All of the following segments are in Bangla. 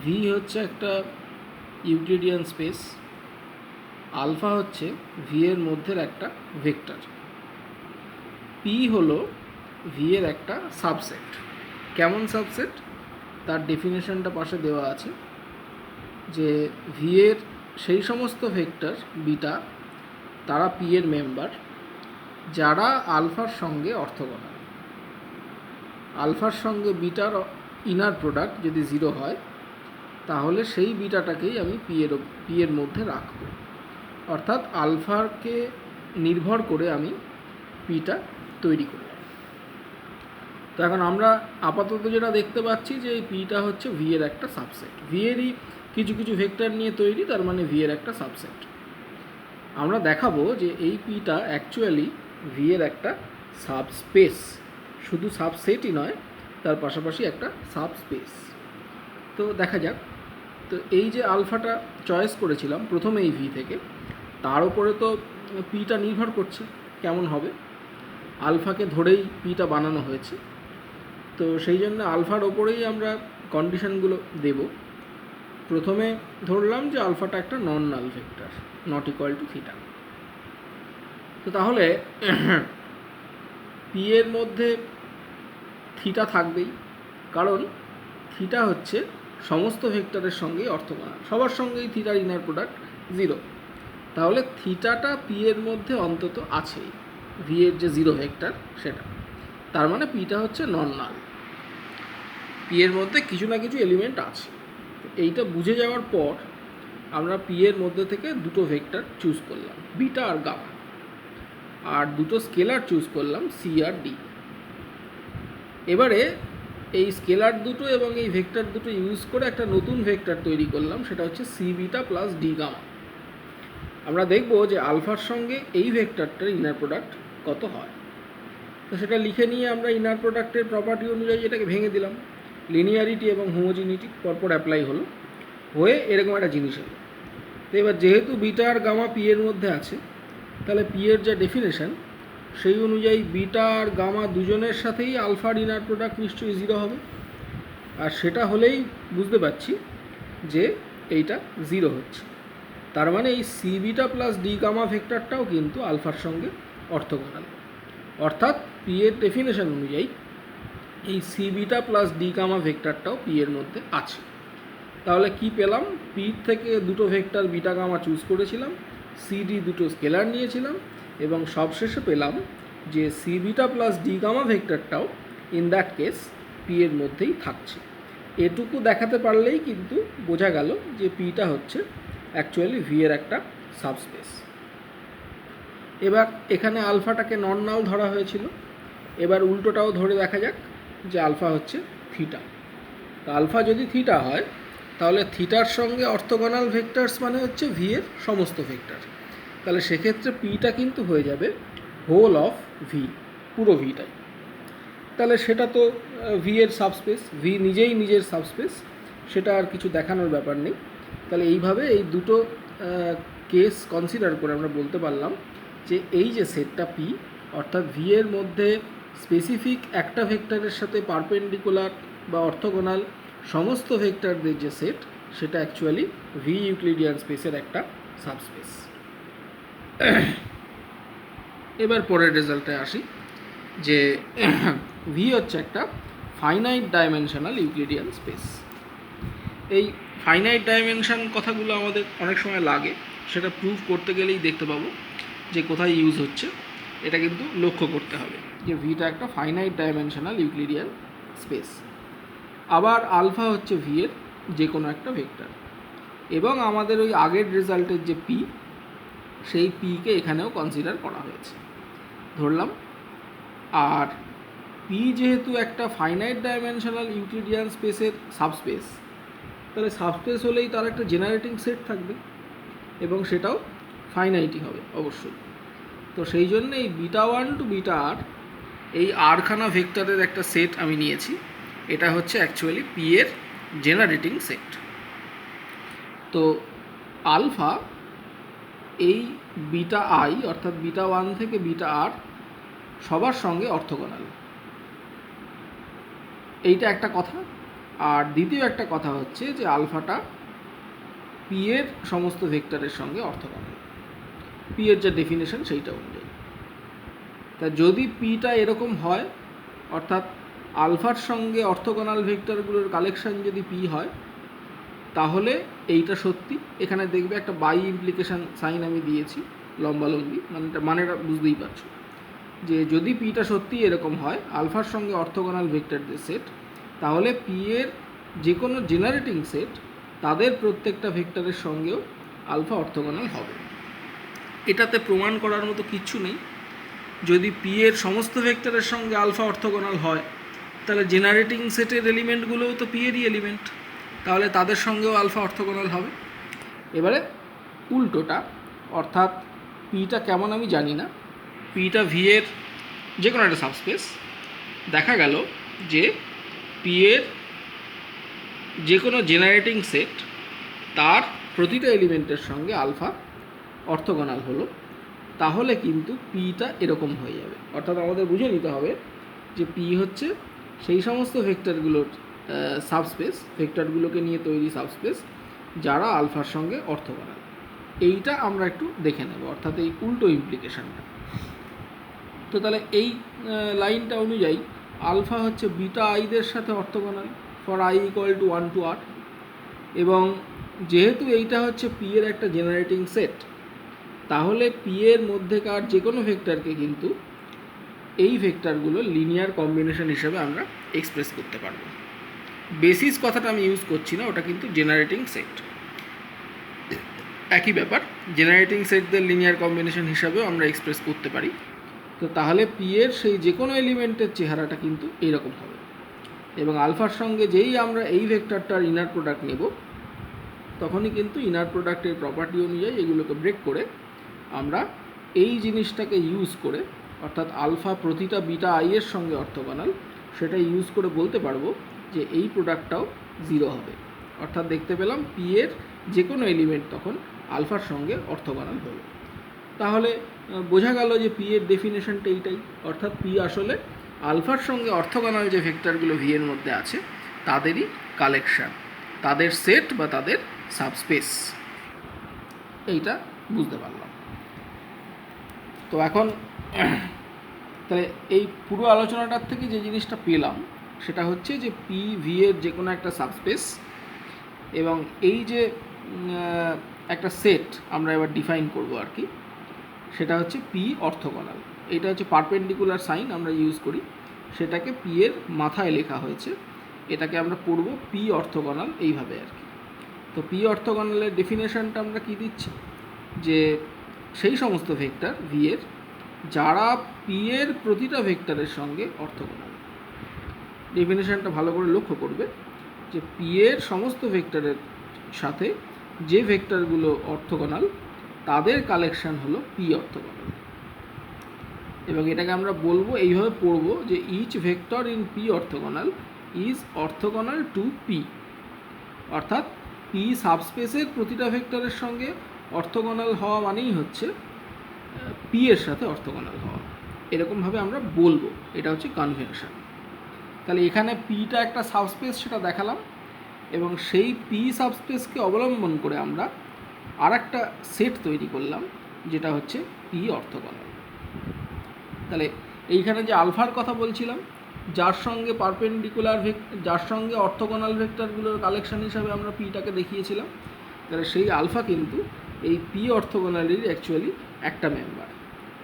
ভি হচ্ছে একটা ইউক্লিডিয়ান স্পেস, আলফা হচ্ছে ভি এর মধ্যের একটা ভেক্টর, পি হলো ভি এর একটা সাবসেট। কেমন সাবসেট তার ডেফিনেশনটা পাশে দেওয়া আছে, যে ভি এর সেই সমস্ত ভেক্টর বিটা তারা পি এর মেম্বার যারা আলফার সঙ্গে অর্থগোনাল। আলফার সঙ্গে বিটার ইনার প্রোডাক্ট যদি 0 হয় তাহলে সেই বিটাটাকেই আমি পি এর মধ্যে রাখব, অর্থাৎ আলফাকে নির্ভর করে আমি পিটা তৈরি করলাম। তো এখন আমরা আপাতত যেটা দেখতে পাচ্ছি যে এই পিটা হচ্ছে ভি এর একটা সাবসেট, ভি এরই কিছু কিছু ভেক্টর নিয়ে তৈরি, তার মানে ভি এর একটা সাবসেট। আমরা দেখাবো যে এই পিটা অ্যাকচুয়ালি ভি এর একটা সাবস্পেস, শুধু সাবসেটই নয়, তার পাশাপাশি একটা সাবস্পেস। তো দেখা যাক। তো এই যে আলফাটা চয়েস করেছিলাম প্রথমে এই ভি থেকে, তার উপরে তো পিটা নির্ভর করছে কেমন হবে। আলফাকে ধরেই পিটা বানানো হয়েছে, তো সেই জন্য আলফার ওপরেই আমরা কন্ডিশনগুলো দেব। প্রথমে ধরলাম যে আলফাটা একটা non null vector, not equal to theta. তো তাহলে পি এর মধ্যে থিটা থাকবেই, কারণ থিটা হচ্ছে সমস্ত ভেক্টরের সঙ্গেই অর্থগোনাল, সবার সঙ্গেই থিটার ইনার প্রোডাক্ট 0। তাহলে থিটাটা পি এর মধ্যে অন্তত আছেই, ভি এর যে 0 ভেক্টর সেটা, তার মানে পিটা হচ্ছে নন নাল, পি এর মধ্যে কিছু না কিছু এলিমেন্ট আছে। এইটা বুঝে যাওয়ার পর আমরা পি এর মধ্যে থেকে দুটো ভেক্টর চুজ করলাম, বিটা আর গামা, আর দুটো স্কেলার চুজ করলাম, সি আর ডি। এবারে এই স্কেলার দুটো এবং এই ভেক্টর দুটো ইউজ করে একটা নতুন ভেক্টর তৈরি করলাম, সেটা হচ্ছে C beta plus D gamma. আমরা দেখব যে আলফার সঙ্গে এই ভেক্টরটার ইনার প্রোডাক্ট কত হয়। তো সেটা লিখে নিয়ে আমরা ইনার প্রোডাক্টের প্রপার্টি অনুযায়ী এটাকে ভেঙে দিলাম, লিনিয়ারিটি এবং হোমোজিনিটি পরপর অ্যাপ্লাই হলো, হয়ে এরকম একটা জিনিস হলো। তো এবার যেহেতু বিটা আর গামা পি এর মধ্যে আছে, তাহলে পি এর যা ডেফিনেশন সেই অনুযায়ী বিটা আর গামা দুজনের সাথেই আলফার ইনার প্রোডাক্ট নিশ্চয়ই 0 হবে, আর সেটা হলেই বুঝতে পারছি যে এইটা 0 হচ্ছে। তার মানে এই C beta plus D gamma ভেক্টরটাও কিন্তু আলফার সঙ্গে অর্থগোনাল, অর্থাৎ পি এর ডেফিনেশন অনুযায়ী এই C beta plus D gamma ভেক্টরটাও পি এর মধ্যে আছে। তাহলে কি পেলাম, পি থেকে দুটো ভেক্টর বিটা গামা চুজ করেছিলাম, সি ডি দুটো স্কেলার নিয়েছিলাম, এবং সবশেষে পেলাম যে C beta plus D gamma ভেক্টরটাও ইন দ্যাট কেস পি এর মধ্যেই থাকছে। এটুকু দেখাতে পারলেই কিন্তু বোঝা গেল যে পিটা হচ্ছে অ্যাকচুয়ালি ভি এর একটা সাবস্পেস। এবার এখানে আলফাটাকে নন নাল ধরা হয়েছিল, এবার উল্টোটাও ধরে দেখা যাক যে আলফা হচ্ছে থিটা। তো আলফা যদি থিটা হয় তাহলে থিটার সঙ্গে অর্থগোনাল ভেক্টরস মানে হচ্ছে ভি এর সমস্ত ভেক্টর, তাহলে সেক্ষেত্রে পিটা কিন্তু হয়ে যাবে হোল অফ ভি, পুরো ভিটাই। তাহলে সেটা তো ভি এর সাবস্পেস, ভি নিজেই নিজের সাবস্পেস, সেটা আর কিছু দেখানোর ব্যাপার নেই। তাহলে এইভাবে এই দুটো কেস কনসিডার করে আমরা বলতে পারলাম যে এই যে সেটটা পি, অর্থাৎ ভি এর মধ্যে স্পেসিফিক একটা ভেক্টরের সাথে পারপেন্ডিকুলার বা অর্থগোনাল সমস্ত ভেক্টরদের যে সেট, সেটা অ্যাকচুয়ালি ভি ইউক্লিডিয়ান স্পেসের একটা সাবস্পেস। এবার পরের রেজাল্টে আসি, যে ভি হচ্ছে একটা ফাইনাইট ডাইমেনশনাল ইউক্লিডিয়ান স্পেস। এই ফাইনাইট ডাইমেনশন কথাগুলো আমাদের অনেক সময় লাগে, সেটা প্রুভ করতে গেলেই দেখতে পাবো যে কোথায় ইউজ হচ্ছে। এটা কিন্তু লক্ষ্য করতে হবে যে ভিটা একটা ফাইনাইট ডাইমেনশনাল ইউক্লিডিয়ান স্পেস, আবার আলফা হচ্ছে ভি এর যে কোনো একটা ভেক্টর, এবং আমাদের ওই আগের রেজাল্টের যে পি, সেই পিকে এখানেও কনসিডার করা হয়েছে ধরলাম। আর পি যেহেতু একটা ফাইনাইট ডাইমেনশনাল ইউক্লিডিয়ান স্পেসের সাবস্পেস, তাহলে সাবস্পেস হলেই তার একটা জেনারেটিং সেট থাকবে, এবং সেটাও ফাইনাইটই হবে অবশ্যই। তো সেই জন্য এই বিটা 1 টু বিটা আর, এই আরখানা ভেক্টরের একটা সেট আমি নিয়েছি, এটা হচ্ছে অ্যাকচুয়ালি পি এর জেনারেটিং সেট। তো আলফা এই বিটা আই, অর্থাৎ বিটা 1 থেকে বিটা আর সবার সঙ্গে অর্থগোনাল, এইটা একটা কথা। আর দ্বিতীয় একটা কথা হচ্ছে যে আলফাটা পি এর সমস্ত ভেক্টরের সঙ্গে অর্থগোনাল, পি এর যে ডেফিনেশন সেইটা অনুযায়ী। তা যদি পিটা এরকম হয়, অর্থাৎ আলফার সঙ্গে অর্থগোনাল ভেক্টরগুলোর কালেকশন যদি পি হয়, তাহলে এইটা সত্যি। এখানে দেখবে একটা বাই ইমপ্লিকেশন সাইন আমি দিয়েছি লম্বালম্বি, মানেটা বুঝতেই পারছো যে যদি পিটা সত্যি এরকম হয় আলফার সঙ্গে অর্থগোনাল ভেক্টরদের সেট, তাহলে পি এর যে কোনো জেনারেটিং সেট তাদের প্রত্যেকটা ভেক্টরের সঙ্গেও আলফা অর্থগোনাল হবে। এটাতে প্রমাণ করার মতো কিচ্ছু নেই। যদি পি এর সমস্ত ভেক্টরের সঙ্গে আলফা অর্থগোনাল হয়, তাহলে জেনারেটিং সেটের এলিমেন্টগুলোও তো পি এরই এলিমেন্ট, তাহলে তাদের সঙ্গেও আলফা অর্থগোনাল হবে। এবারে উল্টোটা, অর্থাৎ পিটা কেমন আমি জানি না, পিটা ভি এর যে কোনো একটা সাবস্পেস, দেখা গেল যে পি এর যে কোনো জেনারেটিং সেট তার প্রতিটা এলিমেন্টের সঙ্গে আলফা অর্থগোনাল হলো, তাহলে কিন্তু পিটা এরকম হয়ে যাবে। অর্থাৎ আমাদের বুঝে নিতে হবে যে পি হচ্ছে সেই সমস্ত ভেক্টরগুলোর সাবস্পেস, ভেক্টরগুলোকে নিয়ে তৈরি সাবস্পেস যারা আলফার সঙ্গে অর্থগোনাল। এইটা আমরা একটু দেখে নেব, অর্থাৎ এই উল্টো ইমপ্লিকেশনটা। তো তাহলে এই লাইনটা অনুযায়ী আলফা হচ্ছে বিটা আইদের সাথে orthogonal for I equal to 1 to r, এবং যেহেতু এইটা হচ্ছে পি এর একটা জেনারেটিং সেট, তাহলে পি এর মধ্যেকার যে কোনো ভেক্টরকে কিন্তু এই ভেক্টরগুলো লিনিয়ার কম্বিনেশন হিসেবে আমরা এক্সপ্রেস করতে পারবো। বেসিস কথাটা আমি ইউজ করছি না, ওটা কিন্তু জেনারেটিং সেট, একই ব্যাপার। জেনারেটিং সেটদের লিনিয়ার কম্বিনেশন হিসাবেও আমরা এক্সপ্রেস করতে পারি। তো তাহলে পি এর সেই যে কোনো এলিমেন্টের চেহারাটা কিন্তু এইরকম হবে, এবং আলফার সঙ্গে যেই আমরা এই ভেক্টরটার ইনার প্রোডাক্ট নেব, তখনই কিন্তু ইনার প্রোডাক্টের প্রপার্টি অনুযায়ী এগুলোকে ব্রেক করে আমরা এই জিনিসটাকে ইউজ করে, অর্থাৎ আলফা প্রতিটা বিটা আই এর সঙ্গে অর্থগোনাল, সেটা ইউজ করে বলতে পারবো যে এই প্রোডাক্টটাও 0 হবে। অর্থাৎ দেখতে পেলাম পি এর যে কোনো এলিমেন্ট তখন আলফার সঙ্গে অর্থগোনাল হলো। তাহলে বোঝা গেল যে পি এর ডেফিনেশনটা এইটাই, অর্থাৎ পি আসলে আলফার সঙ্গে অর্থগোনাল যে ভেক্টরগুলো ভি এর মধ্যে আছে তাদেরই কালেকশন, তাদের সেট বা তাদের সাবস্পেস। এইটা বুঝতে পারলাম। তো এখন তাহলে এই পুরো আলোচনাটার থেকে যে জিনিসটা পেলাম সেটা হচ্ছে যে পি ভি এর যে কোনো একটা সাবস্পেস, এবং এই যে একটা সেট আমরা এবার ডিফাইন করব আর কি, সেটা হচ্ছে পি অর্থগোনাল। এটা হচ্ছে পারপেন্ডিকুলার সাইন আমরা ইউজ করি, সেটাকে পি এর মাথায় লেখা হয়েছে, এটাকে আমরা পড়ব পি অর্থগোনাল এইভাবে আর কি। তো পি অর্থগোনালের ডেফিনেশনটা আমরা কি দিচ্ছি, যে সেই সমস্ত ভেক্টর ভি এর যারা পি এর প্রতিটা ভেক্টরের সঙ্গে অর্থগোনাল। ডেফিনেশনটা ভালো করে লক্ষ্য করবে যে পি এর সমস্ত ভেক্টরের সাথে যে ভেক্টরগুলো অর্থগোনাল তাদের কালেকশন হলো পি অর্থগোনাল, এবং এটাকে আমরা বলবো এইভাবে পড়বো যে each vector in P orthogonal is orthogonal to P, অর্থাৎ পি সাবস্পেসের প্রতিটা ভেক্টরের সঙ্গে অর্থগোনাল হওয়া মানেই হচ্ছে পি এর সাথে অর্থগোনাল হওয়া, এরকমভাবে আমরা বলবো। এটা হচ্ছে কনভেনশন। তাহলে এখানে পিটা একটা সাবস্পেস সেটা দেখালাম, এবং সেই পি সাবস্পেসকে অবলম্বন করে আমরা আর একটা সেট তৈরি করলাম যেটা হচ্ছে পি অর্থগোনাল। তাহলে এইখানে যে আলফার কথা বলছিলাম, যার সঙ্গে পারপেন্ডিকুলার যার সঙ্গে অর্থগোনাল ভেক্টরগুলোর কালেকশন হিসাবে আমরা পিটাকে দেখিয়েছিলাম, তাহলে সেই আলফা কিন্তু এই পি অর্থগোনালেরই অ্যাকচুয়ালি একটা মেম্বার।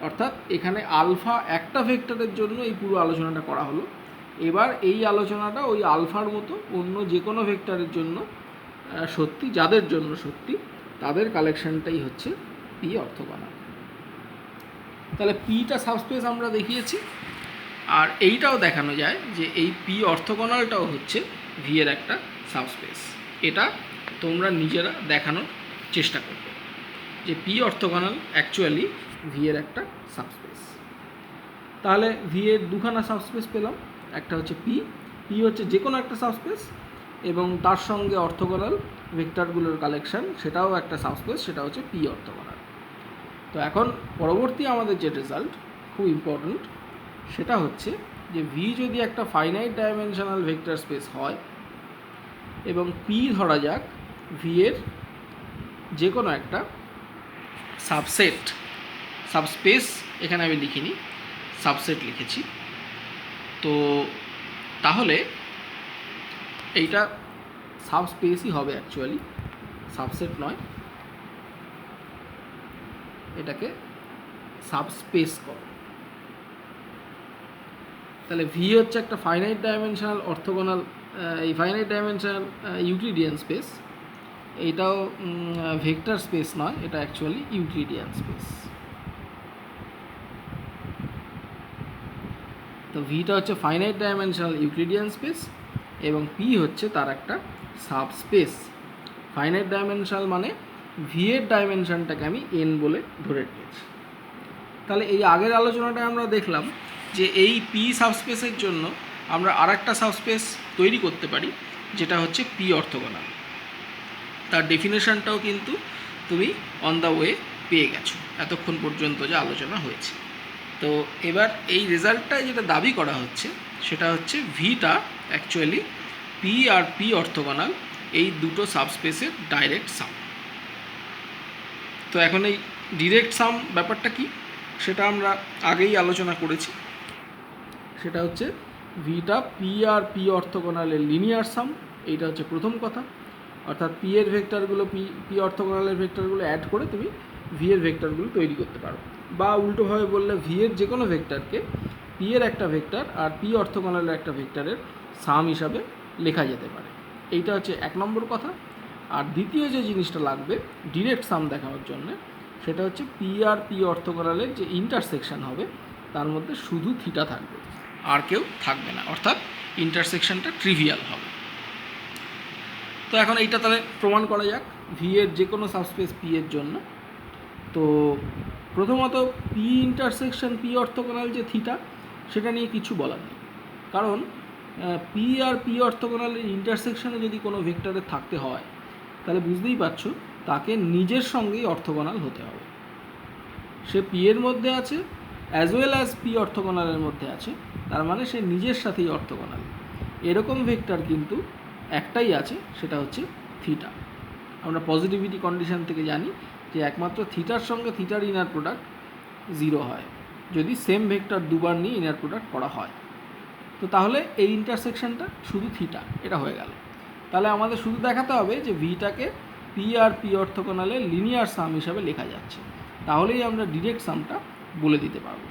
অর্থাৎ এখানে আলফা একটা ভেক্টরের জন্য এই পুরো আলোচনাটা করা হলো। এবার এই আলোচনাটা ওই আলফার মতো অন্য যে কোনো ভেক্টরের জন্য সত্যি, যাদের জন্য সত্যি তাদের কালেকশনটাই হচ্ছে পি অর্থগোনাল। তাহলে পিটা সাবস্পেস আমরা দেখিয়েছি, আর এইটাও দেখানো যায় যে এই পি অর্থগোনালটাও হচ্ছে ভি এর একটা সাবস্পেস। এটা তোমরা নিজেরা দেখানোর চেষ্টা করবে যে পি অর্থগোনাল অ্যাকচুয়ালি ভি এর একটা সাবস্পেস। তাহলে ভি এর দুখানা সাবস্পেস পেলাম, একটা হচ্ছে পি, পি হচ্ছে যে কোনো একটা সাবস্পেস এবং তার সঙ্গে অর্থগোনাল ভেক্টরগুলোর কালেকশন সেটাও একটা সাবস্পেস, সেটা হচ্ছে পি অর্থগোনাল। তো এখন পরবর্তী আমাদের যে রেজাল্ট খুব ইম্পর্ট্যান্ট, সেটা হচ্ছে যে ভি যদি একটা ফাইনাইট ডাইমেনশনাল ভেক্টর স্পেস হয়, এবং পি ধরা যাক ভি এর যে কোনো একটা সাবসেট, সাবস্পেস এখানে আমি লিখিনি, সাবসেট লিখেছি। তো তাহলে এইটা সাবস্পেসই হবে, অ্যাকচুয়ালি সাবসেট নয়, এটাকে সাবস্পেস করো। তাহলে ভি হচ্ছে একটা ফাইনাইট ডাইমেনশনাল অর্থোগোনাল, এই ফাইনাইট ডাইমেনশনাল ইউক্লিডিয়ান স্পেস, এইটাও ভেক্টর স্পেস নয়, এটা অ্যাকচুয়ালি ইউক্লিডিয়ান স্পেস। তো ভিটা হচ্ছে ফাইনাইট ডাইমেনশনাল ইউক্লিডিয়ান স্পেস এবং পি হচ্ছে তার একটা সাবস্পেস। ফাইনাইট ডাইমেনশনাল মানে ভি এর ডাইমেনশনটাকে আমি এন বলে ধরে নিয়েছি। তাহলে এই আগের আলোচনাটা আমরা দেখলাম যে এই পি সাবস্পেসের জন্য আমরা আর একটা সাবস্পেস তৈরি করতে পারি, যেটা হচ্ছে পি অর্থোগোনাল। তার ডেফিনেশনটাও কিন্তু তুমি অন দ্য ওয়ে পেয়ে গেছো এতক্ষণ পর্যন্ত যে আলোচনা হয়েছে। তো এবার এই রেজাল্টটায় যেটা দাবি করা হচ্ছে সেটা হচ্ছে ভিটা অ্যাকচুয়ালি পি আর পি অর্থোগোনাল এই দুটো সাবস্পেসের ডাইরেক্ট সাম। তো এখন এই ডিরেক্ট সাম ব্যাপারটা কি সেটা আমরা আগেই আলোচনা করেছি। সেটা হচ্ছে ভিটা পি আর পি অর্থোগোনালের লিনিয়ার সাম, এইটা হচ্ছে প্রথম কথা। অর্থাৎ পি এর ভেক্টরগুলো পি অর্থোগোনালের ভেক্টরগুলো অ্যাড করে তুমি ভি এর ভেক্টরগুলো তৈরি করতে পারো, বা উল্টোভাবে বললে ভি এর যে কোনো ভেক্টরকে পি এর একটা ভেক্টর আর পি অর্থোগোনালের একটা ভেক্টরের সাম হিসাবে লেখা যেতে পারে। এইটা হচ্ছে এক নম্বর কথা। আর দ্বিতীয় যে জিনিসটা লাগবে ডিরেক্ট সাম দেখানোর জন্য, সেটা হচ্ছে পি আর পি অর্থোগোনালের যে ইন্টারসেকশন হবে তার মধ্যে শুধু থিটা থাকবে, আর কেউ থাকবে না, অর্থাৎ ইন্টারসেকশনটা ট্রিভিয়াল হবে। তো এখন এইটা তাহলে প্রমাণ করা যাক ভি এর যে কোনো সাবস্পেস পি এর জন্য। তো প্রথমত পি ইন্টারসেকশন পি অর্থোগোনাল যে থিটা, সেটা নিয়ে কিছু বলার নেই, কারণ পি আর পি অর্থোগোনালের ইন্টারসেকশনে যদি কোনো ভেক্টরের থাকতে হয় তাহলে বুঝতেই পারছো তাকে নিজের সঙ্গেই অর্থোগোনাল হতে হবে। সে পি এর মধ্যে আছে অ্যাজ ওয়েল অ্যাজ পি অর্থোগোনালের মধ্যে আছে, তার মানে সে নিজের সাথেই অর্থোগোনাল। এরকম ভেক্টর কিন্তু একটাই আছে, সেটা হচ্ছে থিটা। আমরা পজিটিভিটি কন্ডিশন থেকে জানি যে একমাত্র থিটার সঙ্গে থিটার ইনার প্রোডাক্ট 0 হয় যদি সেম ভেক্টর দুবার নিয়ে ইনার প্রোডাক্ট করা হয়। তো তাহলে এই ইন্টারসেকশনটা শুধু থিটা, এটা হয়ে গেল। তাহলে আমাদের শুধু দেখাতে হবে যে ভিটাকে পি আর পি অর্থোগোনালের লিনিয়ার সাম হিসাবে লেখা যাচ্ছে, তাহলেই আমরা ডিরেক্ট সামটা বলে দিতে পারব।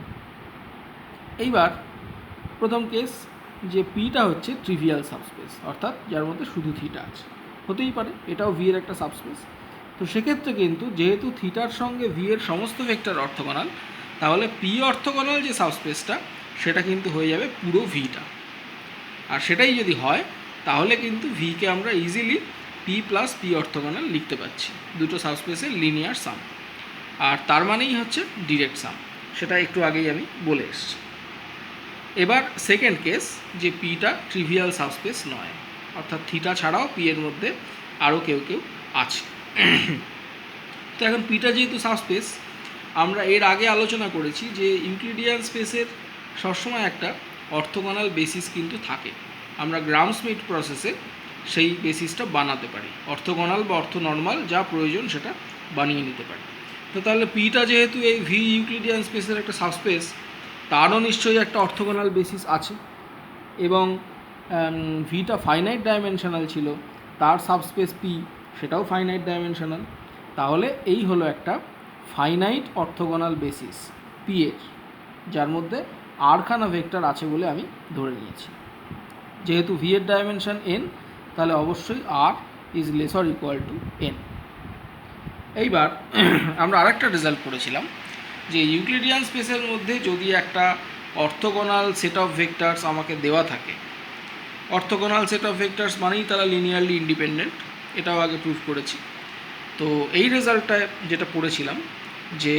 এইবার প্রথম কেস যে পিটা হচ্ছে ট্রিভিয়াল সাবস্পেস, অর্থাৎ যার মধ্যে শুধু থিটা আছে, হতেই পারে এটাও ভি এর একটা সাবস্পেস। তো সেক্ষেত্রে কিন্তু যেহেতু থিটার সঙ্গে ভি এর সমস্ত ভেক্টর অর্থোগোনাল, তাহলে পি অর্থোগোনাল যে সাবস্পেসটা সেটা কিন্তু হয়ে যাবে পুরো ভিটা। আর সেটাই যদি হয় তাহলে কিন্তু ভিকে আমরা easily P plus P orthogonal লিখতে পারছি, দুটো সাবস্পেসের লিনিয়ার সাম। আর তার মানেই হচ্ছে ডিরেক্ট সাম, সেটা একটু আগেই আমি বলে এসেছি। এবার সেকেন্ড কেস যে পিটা ট্রিভিয়াল সাবস্পেস নয়, অর্থাৎ থিটা ছাড়াও পি এর মধ্যে আরও কেউ আছে। তো এখন পিটা যেহেতু সাবস্পেস, আমরা এর আগে আলোচনা করেছি যে ইউক্লিডিয়ান স্পেসের সবসময় একটা অর্থোগোনাল বেসিস কিন্তু থাকে। আমরা গ্রাম-স্মিথ প্রসেসে সেই বেসিসটা বানাতে পারি, অর্থোগোনাল বা অর্থোনর্মাল যা প্রয়োজন সেটা বানিয়ে নিতে পারি। তো তাহলে পিটা যেহেতু এই ভি ইউক্লিডিয়ান স্পেসের একটা সাবস্পেস, তারও নিশ্চয়ই একটা অর্থোগোনাল বেসিস আছে, এবং ভিটা ফাইনাইট ডাইমেনশনাল ছিল, তার সাবস্পেস পি সেটাও ফাইনাইট ডাইমেনশনাল। তাহলে এই হলো একটা ফাইনাইট অর্থোগোনাল বেসিস পি এর, যার মধ্যে আরখানা ভেক্টর আছে বলে আমি ধরে নিয়েছি। যেহেতু ভি এর ডাইমেনশন এন, তাহলে অবশ্যই R is less or equal to N. এইবার আমরা আরেকটা রেজাল্ট করেছিলাম যে ইউক্লিডিয়ান স্পেসের মধ্যে যদি একটা অর্থোগোনাল সেট অফ ভেক্টরস আমাকে দেওয়া থাকে, অর্থোগোনাল সেট অফ ভেক্টরস মানেই তারা লিনিয়ারলি ইন্ডিপেন্ডেন্ট, এটাও আগে প্রুভ করেছি। তো এই রেজাল্টটায় যেটা পড়েছিলাম যে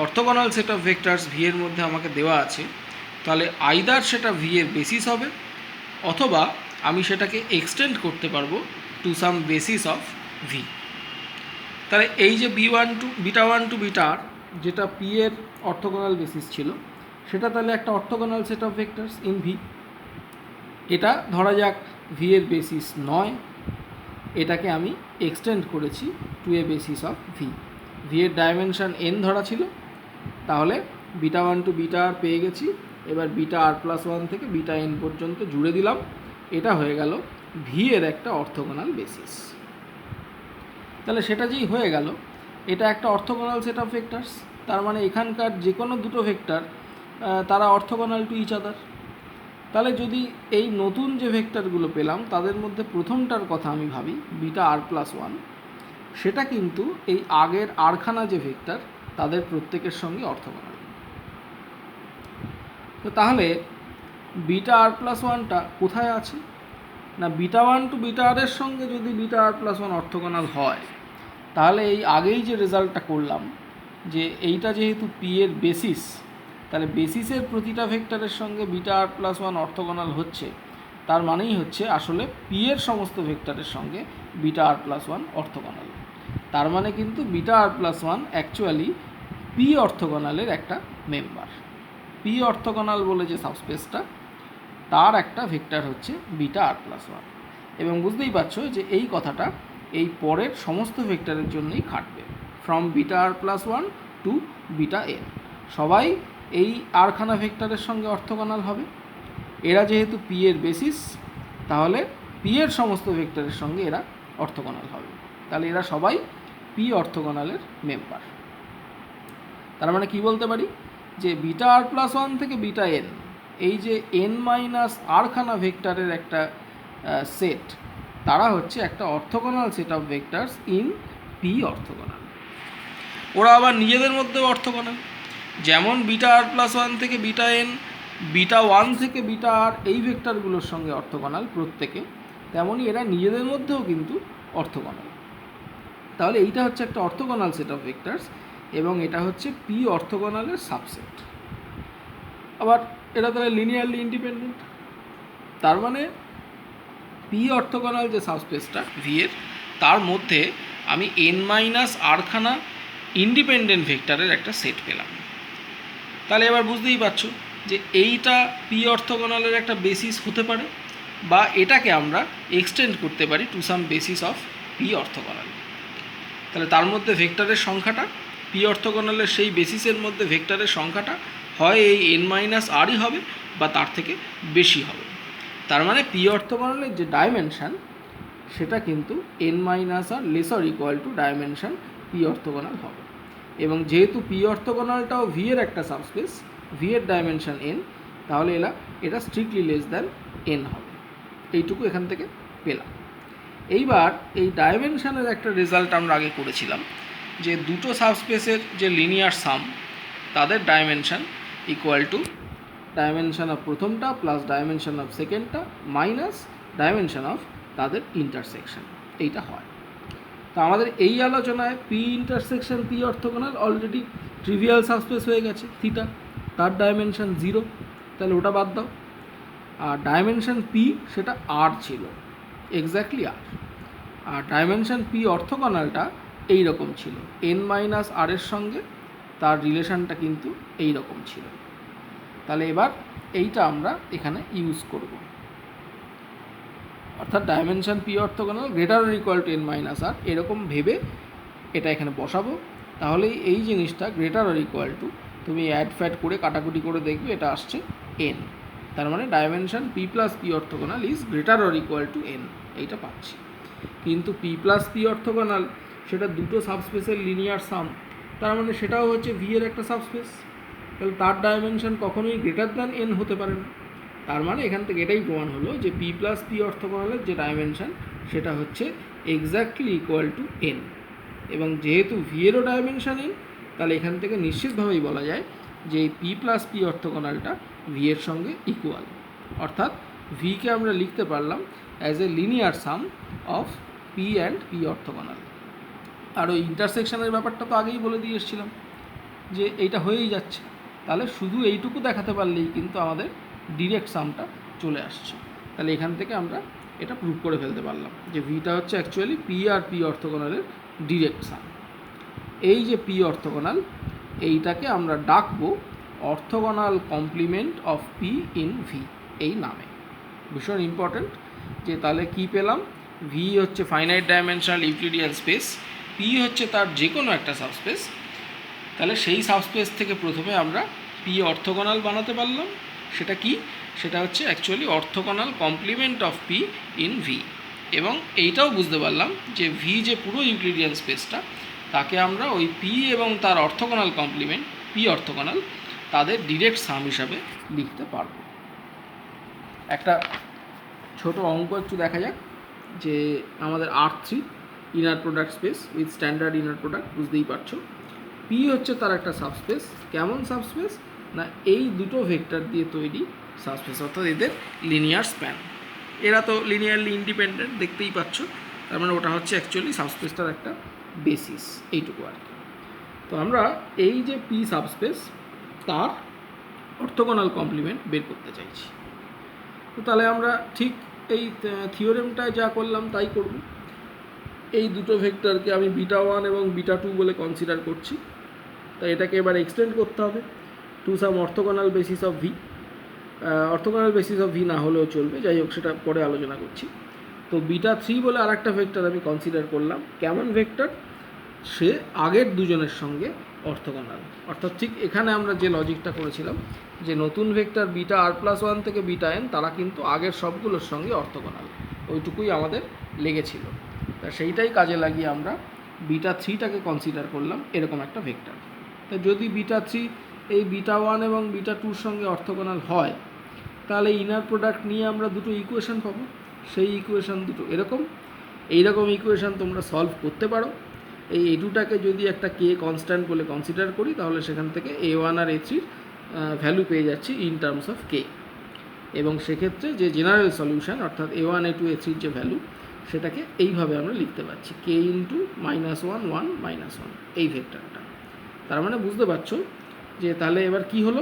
orthogonal set of vectors V এর মধ্যে আমাকে দেওয়া আছে, তাহলে আইদার সেটা ভি এর বেসিস হবে, অথবা আমি সেটাকে এক্সটেন্ড করতে পারবো to some basis of V. তাহলে এই যে beta one to beta R যেটা পি এর অর্থোগোনাল বেসিস ছিল, সেটা তাহলে একটা orthogonal set of vectors in V. এটা ধরা যাক ভি এর বেসিস নয়, এটাকে আমি এক্সটেন্ড করেছি to a basis of V. V এর ডাইমেনশন এন ধরা ছিল, তাহলে beta one to beta R পেয়ে গেছি। এবার বিটা আর প্লাস ওয়ান থেকে বিটা এন পর্যন্ত জুড়ে দিলাম। এটা হয়ে গেল ভি এর একটা অর্থোগোনাল বেসিস। তাহলে সেটা যেই হয়ে গেল, এটা একটা অর্থোগোনাল সেট অফ ভেক্টরস, তার মানে এখানকার যে কোনো দুটো ভেক্টর তারা অর্থোগোনাল টু ইচ আদার। তাহলে যদি এই নতুন যে ভেক্টরগুলো পেলাম তাদের মধ্যে প্রথমটার কথা আমি ভাবি, বিটা আর প্লাস ওয়ান, সেটা কিন্তু এই আগের আরখানা যে ভেক্টর তাদের প্রত্যেকের সঙ্গে অর্থোগোনাল। তো তাহলে বিটা আর প্লাস ওয়ানটা কোথায় আছে না, বিটা ওয়ান টু বিটা আর এর সঙ্গে যদি beta R plus one orthogonal হয়, তাহলে এই আগেই যে রেজাল্টটা করলাম যে এইটা যেহেতু পি এর বেসিস, তাহলে বেসিসের প্রতিটা ভেক্টরের সঙ্গে beta R plus one orthogonal হচ্ছে, তার মানেই হচ্ছে আসলে পি এর সমস্ত ভেক্টরের সঙ্গে beta R plus one orthogonal. তার মানে কিন্তু beta R plus one actually P অর্থোগোনালের একটা মেম্বার। পি অর্থোগোনাল বলে যে সাবস্পেসটা, তার একটা ভেক্টর হচ্ছে বিটা আর প্লাস ওয়ান। এবং বুঝতেই পারছো যে এই কথাটা এই পরের সমস্ত ভেক্টরের জন্যই খাটবে, from beta R plus one to beta N. সবাই এই আরখানা ভেক্টরের সঙ্গে অর্থোগোনাল হবে। এরা যেহেতু পি এর বেসিস, তাহলে পি এর সমস্ত ভেক্টরের সঙ্গে এরা অর্থোগোনাল হবে। তাহলে এরা সবাই পি অর্থোগোনালের মেম্বার। তার মানে কি বলতে পারি যে বিটা আর প্লাস ওয়ান থেকে বিটা এন, এই যে এন মাইনাস আরখানা ভেক্টরের একটা সেট, তারা হচ্ছে একটা orthogonal set of vectors in P orthogonal. ওরা আবার নিজেদের মধ্যেও অর্থোগোনাল, যেমন বিটা আর প্লাস ওয়ান থেকে বিটা এন, বিটা ওয়ান থেকে বিটা আর এই ভেক্টরগুলোর সঙ্গে অর্থোগোনাল প্রত্যেকে, তেমনই এরা নিজেদের মধ্যেও কিন্তু অর্থোগোনাল। তাহলে এইটা হচ্ছে একটা অর্থোগোনাল সেট অফ ভেক্টরস, এবং এটা হচ্ছে পি অর্থোগোনালের সাবসেট। আবার এটা তাহলে লিনিয়ারলি ইন্ডিপেন্ডেন্ট, তার মানে পি অর্থোগোনাল যে সাবস্পেসটা ভি এর, তার মধ্যে আমি এন মাইনাস আরখানা ইন্ডিপেন্ডেন্ট ভেক্টরের একটা সেট পেলাম। তাহলে এবার বুঝতেই পারছো যে এইটা পি অর্থোগোনালের একটা বেসিস হতে পারে, বা এটাকে আমরা এক্সটেন্ড করতে পারি to some basis of P orthogonal. তাহলে তার মধ্যে ভেক্টরের সংখ্যাটা, পি অর্থোগোনালের সেই বেসিসের মধ্যে ভেক্টরের সংখ্যাটা হয় এই এন মাইনাস আরই হবে বা তার থেকে বেশি হবে। তার মানে পি অর্থোগোনালের যে ডাইমেনশান, সেটা কিন্তু N minus R lesser equal to dimension P orthogonal হবে। এবং যেহেতু পি অর্থোগোনালটাও ভি এর একটা সাবস্পেস, ভি এর ডাইমেনশান এন, তাহলে এটা স্ট্রিক্টলি লেস দ্যান এন হবে। এইটুকু এখান থেকে পেলাম। এইবার এই ডাইমেনশানের একটা রেজাল্ট আমরা আগে করেছিলাম যে দুটো সাবস্পেসের যে লিনিয়ার সাম, তাদের dimension equal to dimension of প্রথমটা প্লাস ডাইমেনশান অফ সেকেন্ডটা মাইনাস ডাইমেনশান অফ তাদের ইন্টারসেকশন, এইটা হয়। তো আমাদের এই আলোচনায় P intersection P orthogonal already trivial subspace হয়ে গেছে থিটা, তার ডাইমেনশান 0, তাহলে ওটা বাদ দাও। আর ডাইমেনশান পি সেটা আর ছিল, এক্স্যাক্টলি আর। আর ডাইমেনশান পি অর্থোগোনালটা এই রকম ছিল, এন মাইনাস আর এর সঙ্গে তার রিলেশনটা কিন্তু এই রকম ছিল। তাহলে এবার এইটা আমরা এখানে ইউজ করব, অর্থাৎ dimension P orthogonal greater or equal to N minus R, এরকম ভেবে এটা এখানে বসাবো। তাহলেই এই জিনিসটা গ্রেটার অর ইকুয়াল টু, তুমি অ্যাড ফ্যাড করে কাটাকুটি করে দেখবে এটা আসছে এন। তার মানে dimension P plus P orthogonal is greater or equal to N, এইটা পাচ্ছি। কিন্তু পি প্লাস পি অর্থোগোনাল সেটা দুটো সাবস্পেসের লিনিয়ার সাম, তার মানে সেটাও হচ্ছে ভি এর একটা সাবস্পেস, তাহলে তার ডাইমেনশান কখনোই গ্রেটার দ্যান এন হতে পারে না। তার মানে এখান থেকে এটাই প্রমাণ হলো যে পি প্লাস পি অর্থোগোনালের যে ডাইমেনশান সেটা হচ্ছে এক্স্যাক্টলি ইকুয়াল টু এন। এবং যেহেতু ভি এরও ডাইমেনশান এন, তাহলে এখান থেকে নিশ্চিতভাবেই বলা যায় যে এই পি প্লাস পি অর্থোগোনালটা ভি এর সঙ্গে ইকুয়াল, অর্থাৎ ভিকে আমরা লিখতে পারলাম as a linear sum of P and P orthogonal. আর ওই ইন্টারসেকশনের ব্যাপারটা তো আগেই বলে দিয়ে এসেছিলাম যে এইটা হয়েই যাচ্ছে, তাহলে শুধু এইটুকু দেখাতে পারলেই কিন্তু আমাদের ডিরেক্ট সামটা চলে আসছে। তাহলে এখান থেকে আমরা এটা প্রুভ করে ফেলতে পারলাম যে ভিটা হচ্ছে অ্যাকচুয়ালি পি আর পি অর্থোগোনালের ডিরেক্ট সাম। এই যে পি অর্থোগোনাল, এইটাকে আমরা ডাকবো orthogonal complement of P in V এই নামে। ভীষণ ইম্পর্ট্যান্ট যে তাহলে কি পেলাম ভি হচ্ছে finite dimensional Euclidean space, P হচ্ছে তার যে কোনো একটা সাবস্পেস, তাহলে সেই সাবস্পেস থেকে প্রথমে আমরা পি অর্থোগোনাল বানাতে পারলাম। সেটা কি? সেটা হচ্ছে actually orthogonal complement of P in V. এবং এইটাও বুঝতে পারলাম যে ভি যে পুরো ইউক্লিডিয়ান স্পেসটা, তাকে আমরা ওই পি এবং তার অর্থোগোনাল কমপ্লিমেন্ট পি অর্থোগোনাল তাদের ডিরেক্ট সাম হিসাবে লিখতে পারব। একটা ছোট অঙ্ক একটু দেখা যাক, যে আমাদের R3 inner product space with standard inner product, বুঝতেই পারছো। পি হচ্ছে তার একটা সাবস্পেস। কেমন সাবস্পেস? না এই দুটো ভেক্টর দিয়ে তৈরি সাবস্পেস, অর্থাৎ এদের লিনিয়ার স্প্যান। এরা তো লিনিয়ারলি ইন্ডিপেন্ডেন্ট, দেখতেই পাচ্ছ। তার মানে ওটা হচ্ছে অ্যাকচুয়ালি সাবস্পেসটার একটা বেসিস, এইটুকু আর কি। তো আমরা এই যে পি সাবস্পেস তার অর্থোগোনাল কমপ্লিমেন্ট বের করতে চাইছি। তো তাহলে আমরা ঠিক এই থিওরেমটায় যা করলাম তাই করব। এই দুটো ভেক্টরকে আমি β1 এবং β2 বলে কনসিডার করছি। তাই এটাকে এবার এক্সটেন্ড করতে হবে to some orthogonal basis of V. Orthogonal basis of V না হলেও চলবে, যাই হোক সেটা পরে আলোচনা করছি। তো β3 বলে আর একটা ভেক্টর আমি কনসিডার করলাম। কেমন ভেক্টর? সে আগের দুজনের সঙ্গে অর্থোগোনাল। অর্থাৎ ঠিক এখানে আমরা যে লজিকটা করেছিলাম যে নতুন ভেক্টর βr+1 থেকে βn তারা কিন্তু আগের সবগুলোর সঙ্গে অর্থোগোনাল, ওইটুকুই আমাদের লেগেছিল। তা সেইটাই কাজে লাগিয়ে আমরা β3টাকে কনসিডার করলাম এরকম একটা ভেক্টর। তা যদি β3 এই β1 এবং β2-র সঙ্গে অর্থোগোনাল হয়, তাহলে ইনার প্রোডাক্ট নিয়ে আমরা দুটো ইকুয়েশন পাবো। সেই ইকুয়েশন দুটো এইরকম ইকুয়েশন তোমরা সলভ করতে পারো। এই এটুটাকে যদি একটা কে কনস্ট্যান্ট বলে কনসিডার করি, তাহলে সেখান থেকে A1 আর A3 ভ্যালু পেয়ে যাচ্ছি ইন টার্মস অফ কে। এবং সেক্ষেত্রে যে জেনারেল সলিউশন অর্থাৎ A1 A2 A3 যে ভ্যালু, সেটাকে এইভাবে আমরা লিখতে পারছি k ইন্টু -1 1 -1 এই ভেক্টরটা। তার মানে বুঝতে পারছো যে তাহলে এবার কি হলো,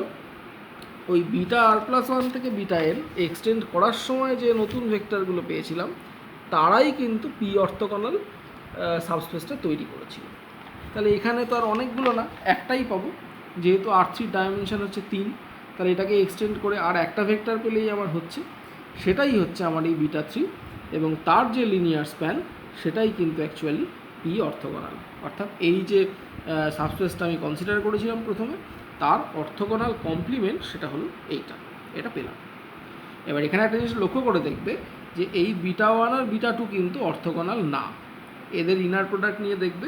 ওই βr+1 থেকে βn এক্সটেন্ড করার সময় যে নতুন ভেক্টরগুলো পেয়েছিলাম তারাই কিন্তু পি অর্থোগোনাল সাবস্পেসটা তৈরি করেছিল। তাহলে এখানে তো আর অনেকগুলো না, একটাই পাবো। যেহেতু R3 ডাইমেনশন হচ্ছে 3, তাহলে এটাকে এক্সটেন্ড করে আর একটা ভেক্টর পেলেই আমার হচ্ছে। সেটাই হচ্ছে আমার এই β3, এবং তার যে লিনিয়ার স্প্যান সেটাই কিন্তু অ্যাকচুয়ালি পি অর্থোগোনাল। অর্থাৎ এই যে সাবস্পেসটা আমি কনসিডার করেছিলাম প্রথমে, তার অর্থোগোনাল কমপ্লিমেন্ট সেটা হলো এটা পেলাম। এবার এখানে একটা জিনিস লক্ষ্য করে দেখবে যে এই β1 আর β2 কিন্তু অর্থোগোনাল না। এদের ইনার প্রোডাক্ট নিয়ে দেখবে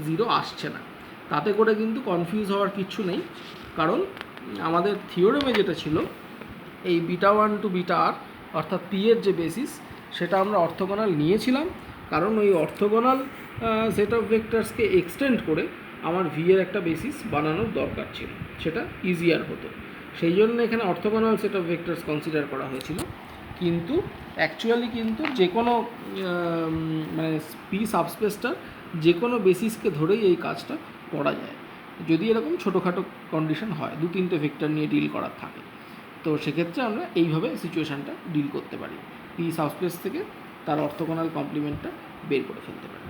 0 আসছে না। তাতে করে কিন্তু কনফিউজ হওয়ার কিচ্ছু নেই, কারণ আমাদের থিওরেমে যেটা ছিল এই β1 টু βr অর্থাৎ পি এর যে বেসিস সেটা আমরা অর্থোগোনাল নিয়েছিলাম, কারণ ওই অর্থোগোনাল সেট অফ ভেক্টরসকে এক্সটেন্ড করে আমার ভি এর একটা বেসিস বানানোর দরকার ছিল, সেটা ইজিয়ার হতো। সেই জন্য এখানে orthogonal set of vectors consider করা হয়েছিল। কিন্তু অ্যাকচুয়ালি কিন্তু যে কোনো মানে পি সাবস্পেসটার যে কোনো বেসিসকে ধরেই এই কাজটা করা যায়, যদি এরকম ছোটোখাটো কন্ডিশন হয়, 2-3টে ভেক্টর নিয়ে ডিল করার থাকে। তো সেক্ষেত্রে আমরা এইভাবে সিচুয়েশানটা ডিল করতে পারি, পি সাবস্পেস থেকে তার অর্থোগোনাল কমপ্লিমেন্টটা বের করে ফেলতে পারি।